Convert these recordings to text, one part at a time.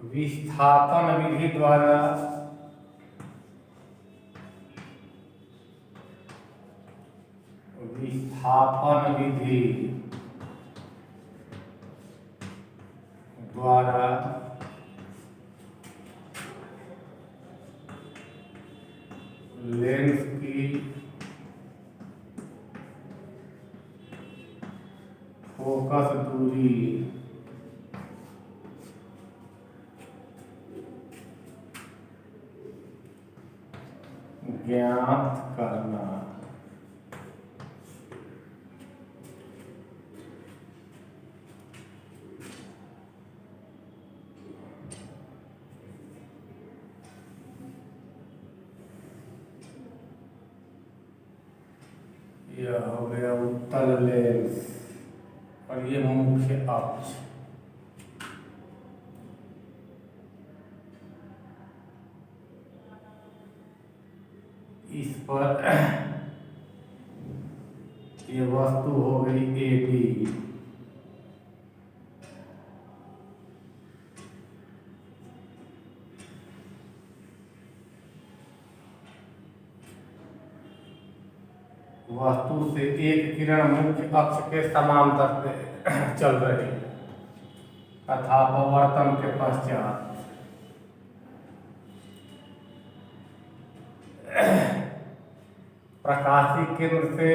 विस्थापन विधि द्वारा लेंस की फोकस दूरी ज्ञात करना। यह हो गया उत्तल लेंस और ये मुख्य अक्ष। इस पर ये वस्तु हो गई AB, वस्तु से एक किरण मुख्य अक्ष के समांतर से चल रही है तथा अपवर्तन के पश्चात प्रकाशीय केंद्र से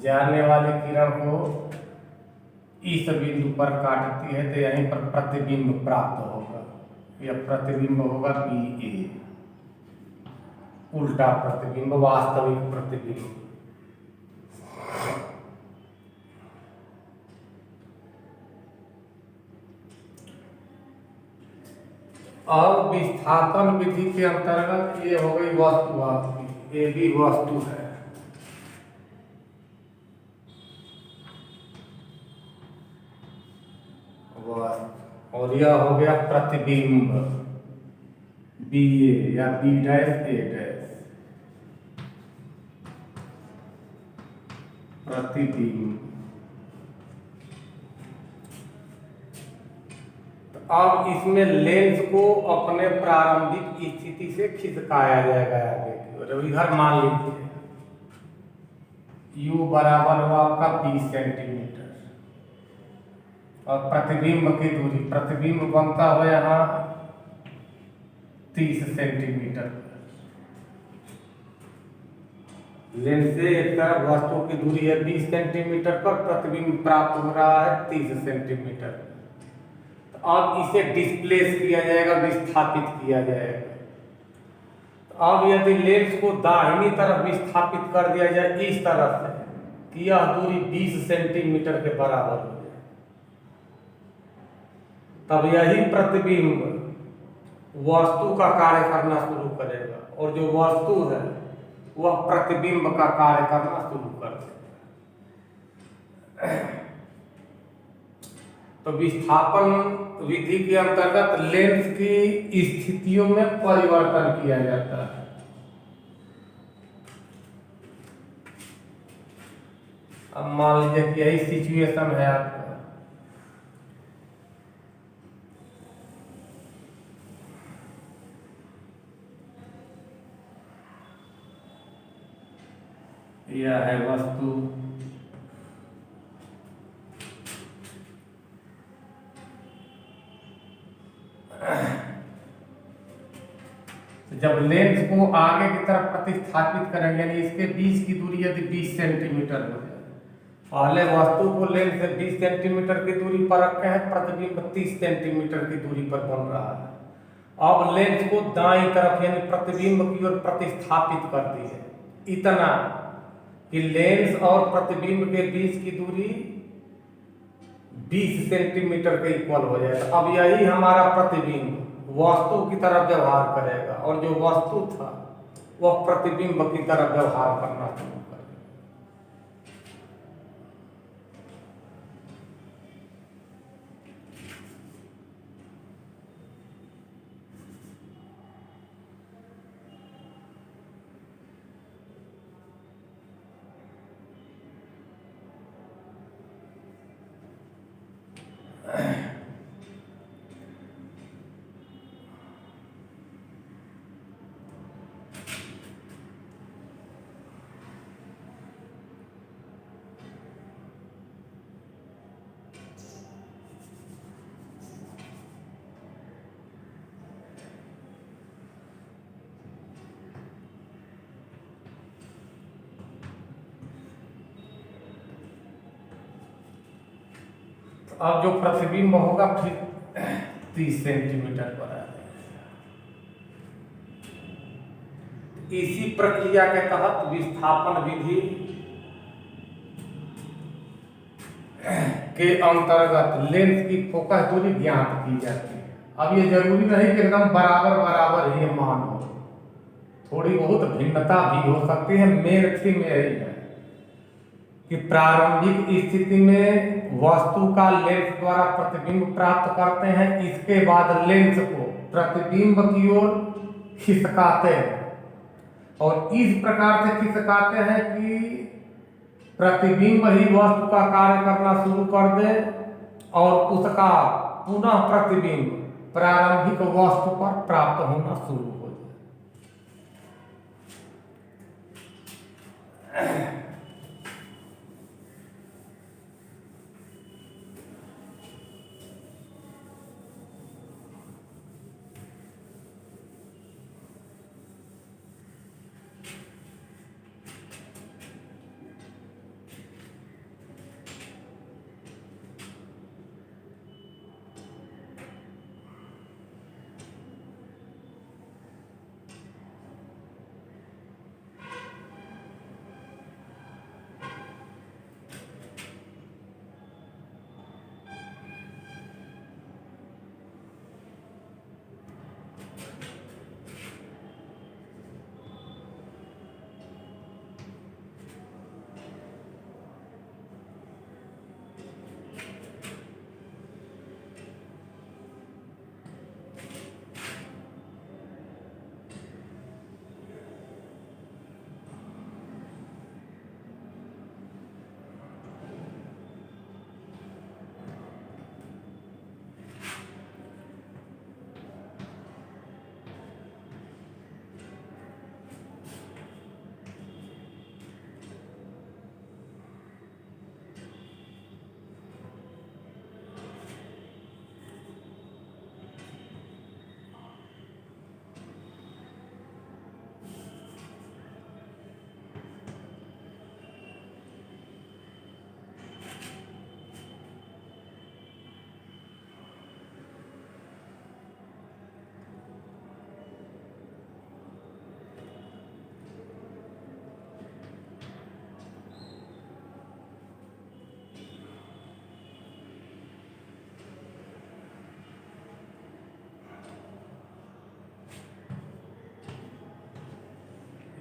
जाने वाली किरण को इस बिंदु पर काटती है तो यहीं पर प्रतिबिंब प्राप्त होगा। यह प्रतिबिंब होगा BA, उल्टा प्रतिबिंब, वास्तविक प्रतिबिंब। अब विस्थापन विधि के अंतर्गत ये हो गई वस्तु, आपकी AB वस्तु है। और यह हो गया प्रतिबिंब BA या B', प्रतिबिंब। अब इसमें लेंस को अपने प्रारंभिक स्थिति से खिसकाया जाएगा आगे की ओर। इधर मान लीजिए U बराबर हुआ आपका 20 सेंटीमीटर और प्रतिबिंब की दूरी, प्रतिबिंब बनता है यहाँ 30 सेंटीमीटर। लेंस से एक तरफ वस्तु की दूरी है 20 सेंटीमीटर पर, प्रतिबिंब प्राप्त हो रहा है 30 सेंटीमीटर। तो अब इसे डिस्प्लेस किया जाएगा, विस्थापित किया जाएगा। तो अब यदि लेंस को दाहिनी तरफ विस्थापित कर दिया जाए इस तरफ से कि यह दूरी 20 सेंटीमीटर के बराबर हो जाए, तब यही प्रतिबिंब वस्तु का कार्य करना शुरू करेगा और जो वस्तु है वह प्रतिबिंब का कार्य करना शुरू कर देगा। तो विस्थापन विधि के अंतर्गत लेंस की स्थितियों में परिवर्तन किया जाता है। अब मान लीजिए कि यही सिचुएशन है आपका, यह है वस्तु, जब लेंस को आगे की तरफ प्रतिस्थापित करेंगे यानी इसके बीच की दूरी यदि 20 सेंटीमीटर हो जाए, पहले वस्तु को लेंस से 20 सेंटीमीटर की दूरी पर रखे हैं, प्रतिबिंब 30 सेंटीमीटर की दूरी पर बन रहा है। अब लेंस को दाईं तरफ यानी प्रतिबिंब की ओर प्रतिस्थापित कर दी है इतना कि लेंस और प्रतिबिंब के बीच की दूरी 20 सेंटीमीटर के इक्वल हो जाए। तो अब यही हमारा प्रतिबिंब वस्तु की तरफ व्यवहार करेगा और जो वस्तु था वह प्रतिबिंब की तरफ व्यवहार करना शुरू करेगा। अब जो प्रतिबिंब होगा फिर 30 सेंटीमीटर पर आ जाएगा। इसी प्रक्रिया के तहत विस्थापन विधि के अंतर्गत लेंस की फोकस दूरी ज्ञात की जाती है। अब ये जरूरी नहीं कि एकदम बराबर बराबर ही मान हो, थोड़ी बहुत भिन्नता भी हो सकती है। मेन थीम यही है कि प्रारंभिक स्थिति में वस्तु का लेंस द्वारा प्रतिबिंब प्राप्त करते हैं, इसके बाद लेंस को प्रतिबिंब की ओर खिसकाते हैं और इस प्रकार से खिसकाते हैं कि प्रतिबिंब ही वस्तु का कार्य करना शुरू कर दे और उसका पुनः प्रतिबिंब प्रारंभिक वस्तु पर प्राप्त होना शुरू हो जाए।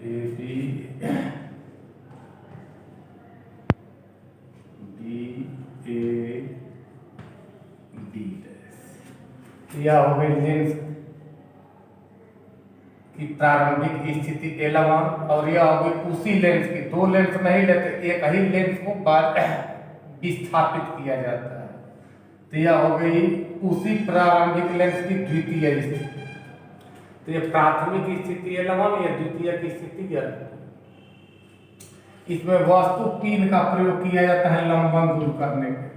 A B B A D यह हो गई लेंस की प्रारंभिक स्थिति L1 और यह हो गई उसी लेंस की, दो लेंस नहीं लेते, एक ही लेंस को विस्थापित किया जाता है। तो यह हो गई उसी प्रारंभिक लेंस की द्वितीय स्थिति। तो ये प्राथमिक स्थिति L1, ये द्वितीय की स्थिति L2। इसमें वस्तु पिन का प्रयोग किया जाता है लंबन दूर करने के लिए।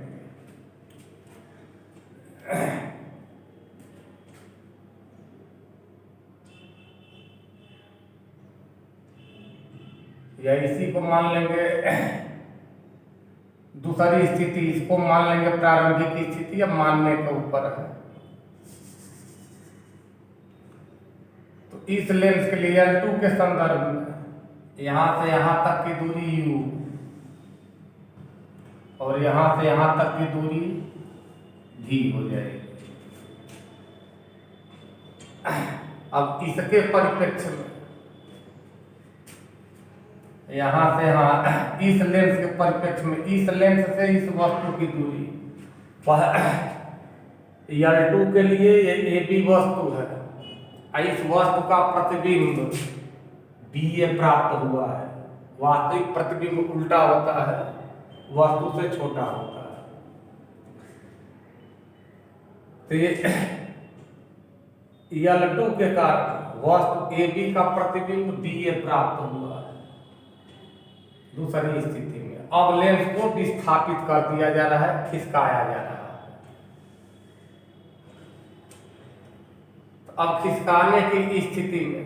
या इसी को मान लेंगे दूसरी स्थिति, इसको मान लेंगे प्रारंभिक स्थिति, या मानने के ऊपर है। तो इस लेंस के लिए L2 के संदर्भ में यहां से यहां तक की दूरी U और यहां से यहां तक की दूरी V हो जाएगी। अब इसके परिप्रेक्ष्य में यहां से यहां इस लेंस के परिप्रेक्ष्य में इस लेंस से इस वस्तु की दूरी L2 के लिए ये AB वस्तु है, इस वस्तु का प्रतिबिंब BA प्राप्त हुआ है। वास्तविक प्रतिबिंब उल्टा होता है, वस्तु से छोटा होता है। तो ये L2 के कारण वस्तु AB का प्रतिबिंब BA प्राप्त हुआ है दूसरी स्थिति में। अब लेंस को विस्थापित कर दिया जा रहा है, खिसकाया जा रहा है। अब खिसकाने की स्थिति में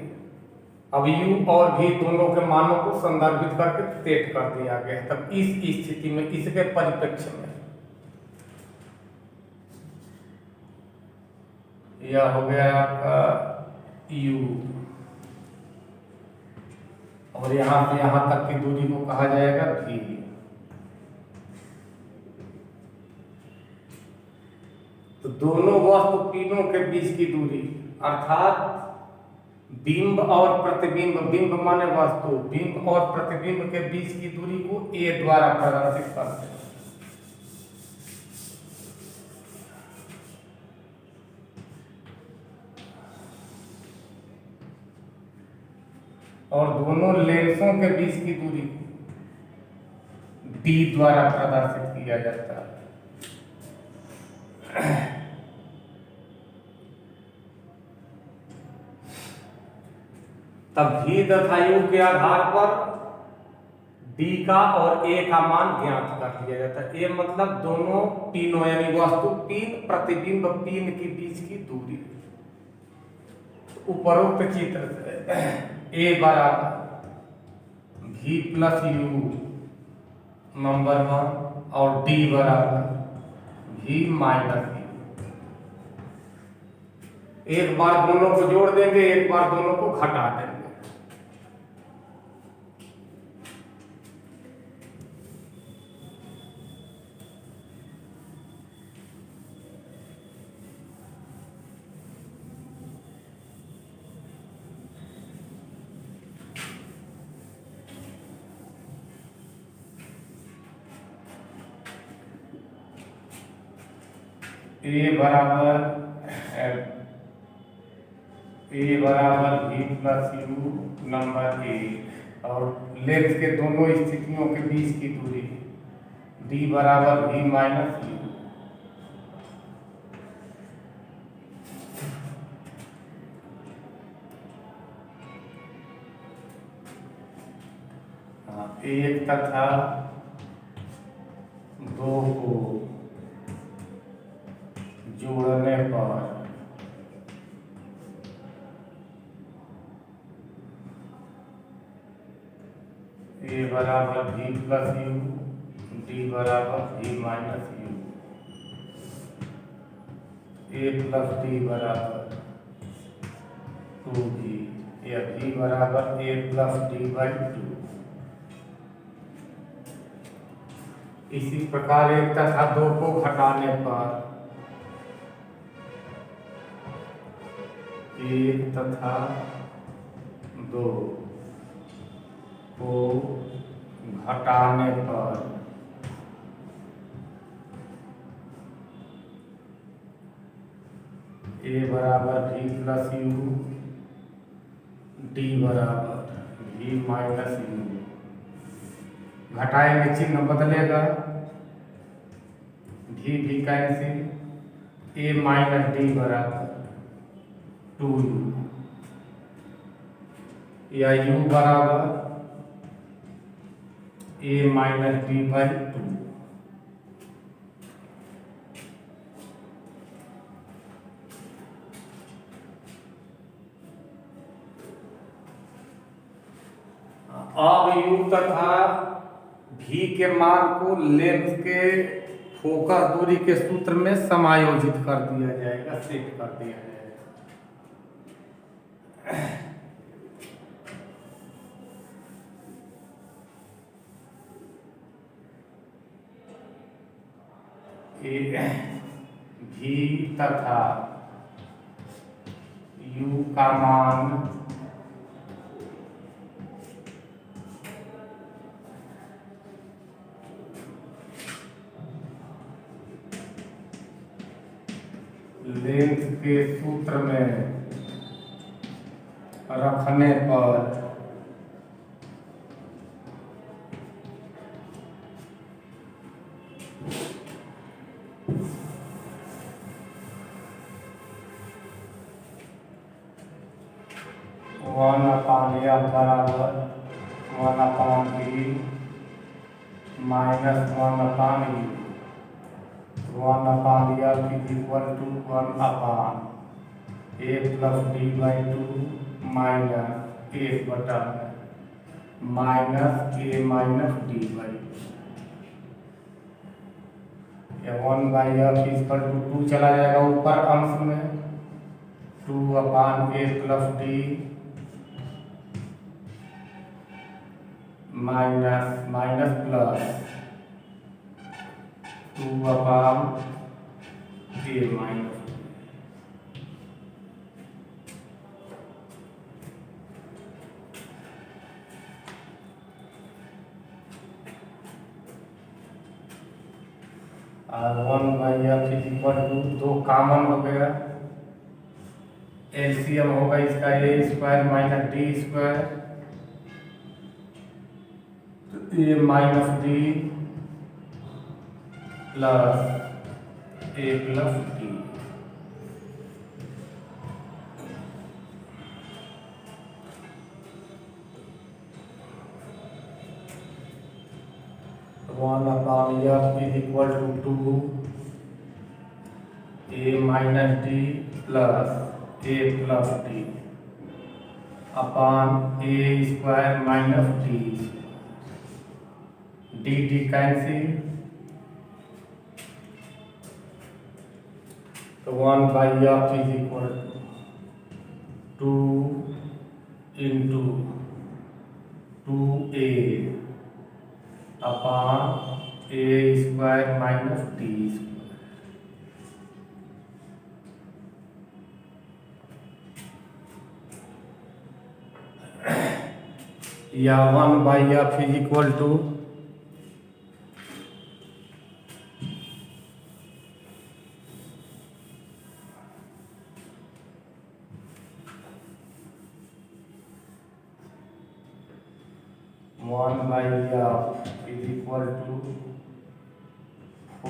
अब U और V दोनों के मानों को संदर्भित करके सेट कर दिया गया है। तब इस स्थिति में इसके परिप्रेक्ष्य में यह हो गया आपका u, और यहाँ से यहाँ तक की दूरी को कहा जाएगा v। तो दोनों वस्तु तीनों के बीच की दूरी अर्थात बिंब और प्रतिबिंब, बिंब माने वस्तु, बिंब और प्रतिबिंब के बीच की दूरी को a द्वारा प्रदर्शित करते हैं। और दोनों लेंसों के बीच की दूरी d द्वारा प्रदर्शित किया जाता है। तब v तथा u के आधार पर d का और a का मान ज्ञात कर लिया जाता है। a मतलब दोनों तीनों यानी वस्तु तीन प्रतिबिंब तीन के बीच की दूरी। उपरोक्त चित्र से a बराबर v प्लस u नंबर 1 और d बराबर v माइनस u। एक बार दोनों को जोड़ देंगे, एक बार दोनों को घटा देंगे। a बराबर v प्लस u नंबर 1 और लेंस के दोनों स्थितियों के बीच की दूरी d बराबर v माइनस u। एक तथा दो को जोड़ने पर a बराबर v प्लस u, d बराबर v minus u। a plus d बराबर 2v या v बराबर a प्लस d बाई 2। इसी प्रकार एक तथा दो को घटाने पर एक तथा दो को घटाने पर a बराबर v प्लस u, d बराबर v माइनस u। घटाएंगे चिन्ह बदलेगा, भी कैंसिल, a माइनस d बराबर 2u या u बराबर a माइनस d बाई 2। अब u तथा v के मान को लेंस के फोकस दूरी के सूत्र में समायोजित कर दिया जाएगा, सेट कर दिया जाएगा। v तथा u का मान लेंस के सूत्र में रखने पर वन अपान एफ बराबर 1/v minus 1/u। 1/f is equal to 1/a plus d by 2 minus a बटा minus a minus d by 1/f is equal to 2 चला जाएगा ऊपर अंश में 2/a+d minus minus plus 2/a-। और 1/f = 2 कॉमन हो गया, एलसीएम होगा इसका a² minus d², a minus d plus a+d। 1/f = 2 a minus d plus a+d upon a² minus d cancel, तो 1/f = 2 into 2a upon a² minus d²। या 1/f =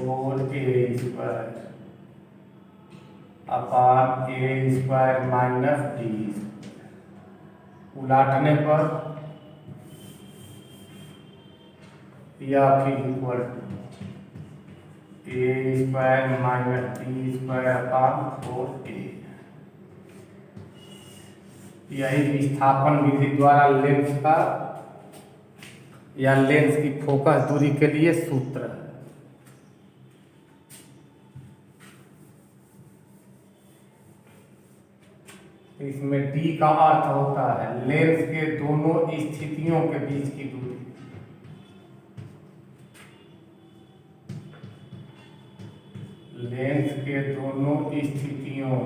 4a² upon a² minus d²। उलाटने पर या फिर equal to a² minus d² upon 4a। यही विस्थापन विधि द्वारा lens का या लेंस की फोकस दूरी के लिए सूत्र है। इसमें d का अर्थ होता है लेंस के दोनों स्थितियों के बीच की दूरी। लेंस के दोनों स्थितियों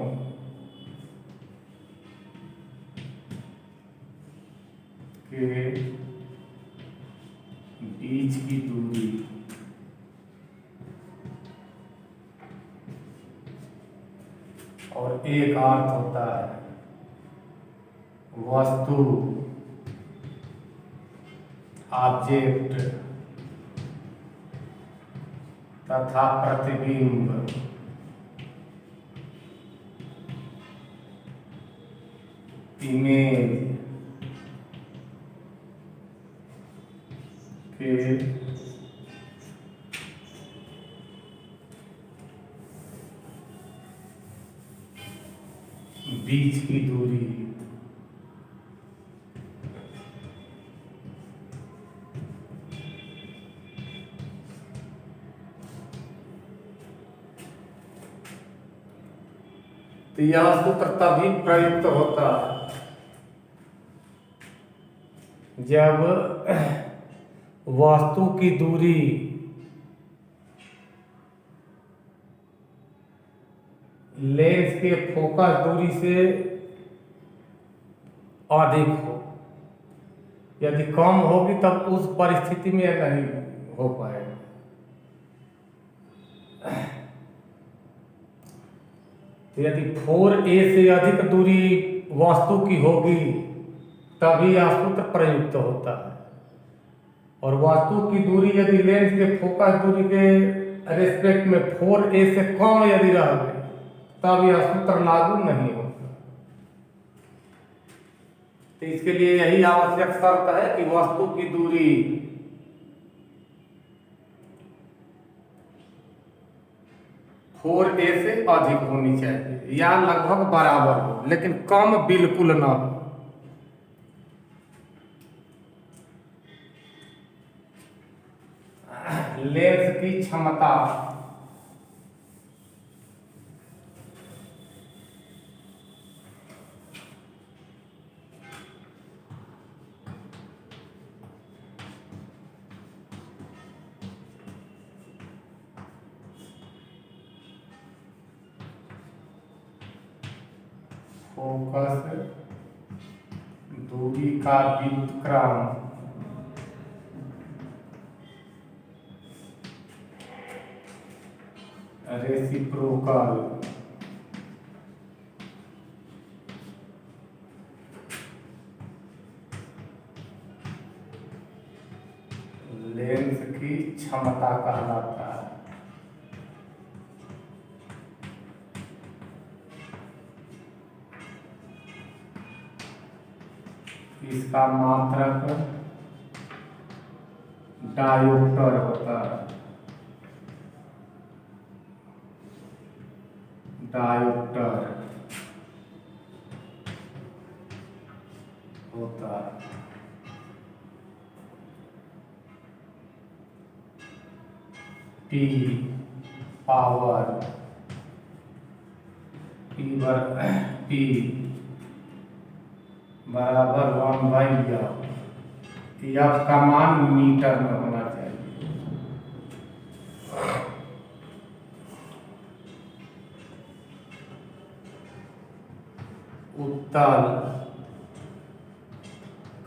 के बीच की दूरी और एक अर्थ होता है वस्तु ऑब्जेक्ट तथा प्रतिबिंब इमेज के बीच की दूरी तो यह सूत्र तभी प्रयुक्त होता है जब वस्तु की दूरी लेंस के फोकस दूरी से अधिक हो। यदि कम होगी तब उस परिस्थिति में यह नहीं हो पाएगा। यदि 4a से अधिक दूरी वस्तु की होगी तभी यह सूत्र प्रयुक्त होता है, और वस्तु की दूरी यदि लेंस के फोकस दूरी के रेस्पेक्ट में 4a से कम यदि रह गई तब यह सूत्र लागू नहीं होता। तो इसके लिए यही आवश्यक शर्त है कि वस्तु की दूरी a से अधिक होनी चाहिए या लगभग बराबर हो, लेकिन कम बिल्कुल ना हो। लेंस की क्षमता फोकस दूरी का व्युत्क्रम रेसिप्रोकल लेंस की क्षमता कहलाता है। इसका मात्रक डायोप्टर होता है। डायोप्टर होता है। P पावर P बराबर 1/f। एफ का मान मीटर में होना चाहिए। उत्तल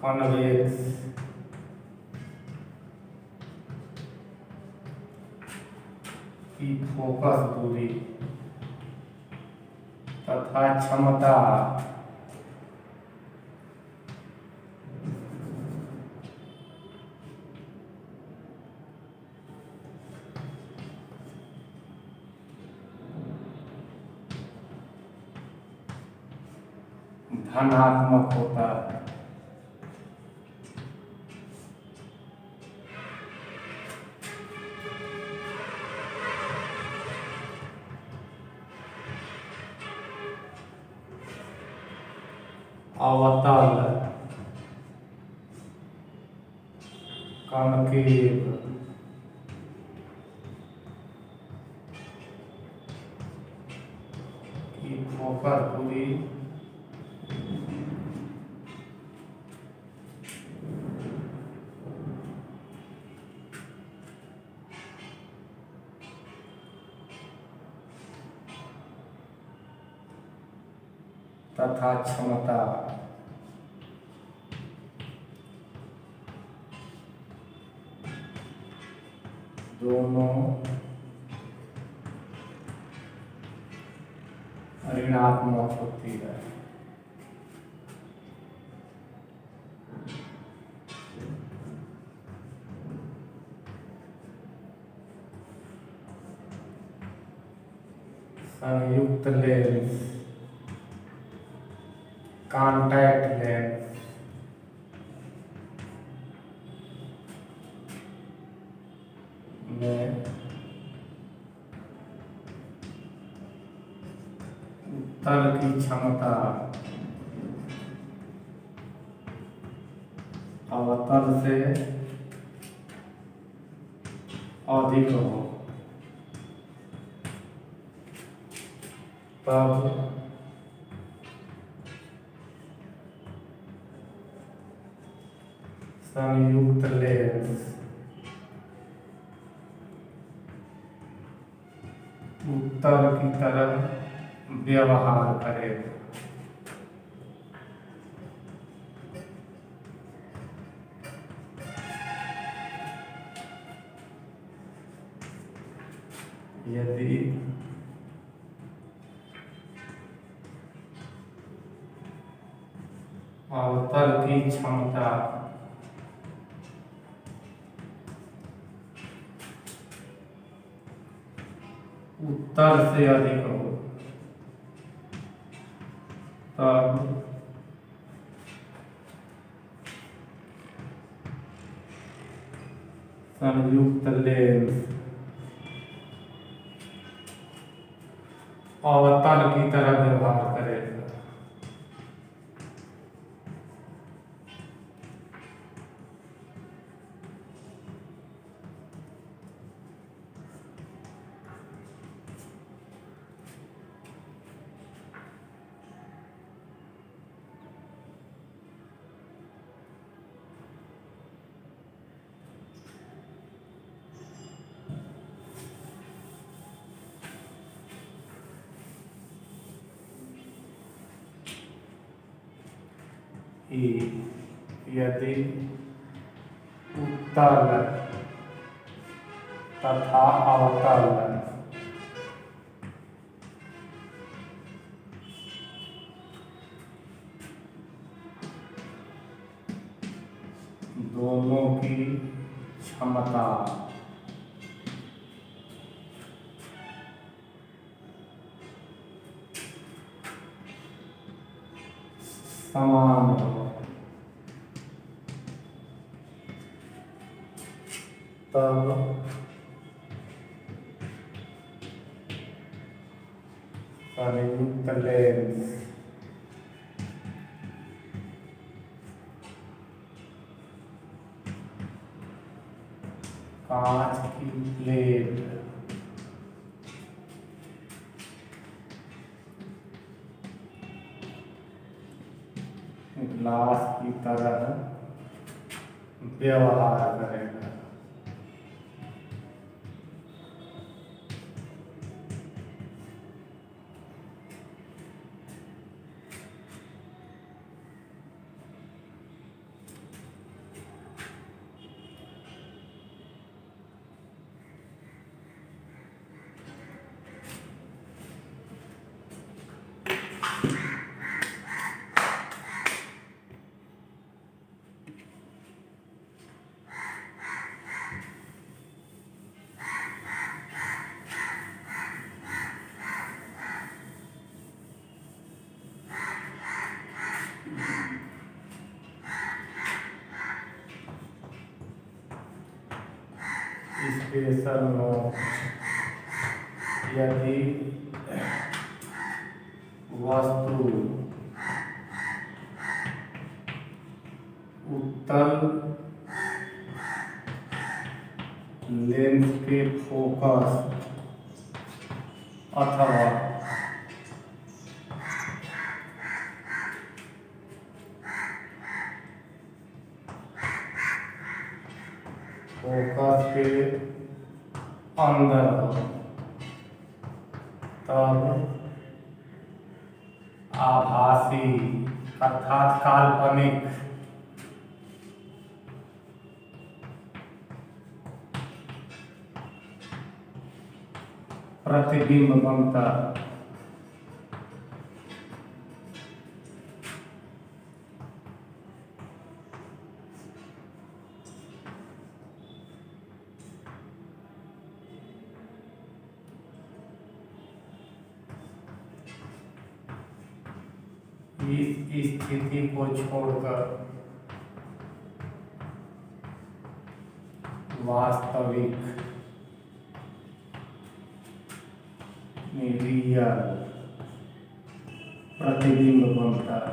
कॉन्वेक्स की फोकस दूरी तथा क्षमता धनात्मक होता है। अवतल कॉनकेव की फोकस दूरी तथा क्षमता दोनों ऋणात्मक होती है। संयुक्त लेंस कॉन्टैक्ट लेंस में उत्तल की क्षमता अवतल से अधिक हो तब संयुक्त लेंस उत्तर की तरफ व्यवहार करेगा। यदि अवतल की क्षमता उत्तर से अधिक हो तब संयुक्त लेंस अवतल की तरह व्यवहार करेगा। ई यदि उत्तल तथा अवतल दोनों की क्षमता समान हो तब संयुक्त लेंस कांच की प्लेट ग्लास की तरह व्यवहार करेगा। स्पेशल नोट, यदि वस्तु उत्तल लेंस के फोकस अथवा फोकस के अंदर हो तब आभासी अर्थात काल्पनिक प्रतिबिंब बनता। इस स्थिति को छोड़कर वास्तविक रियल प्रतिबिंब बनता है।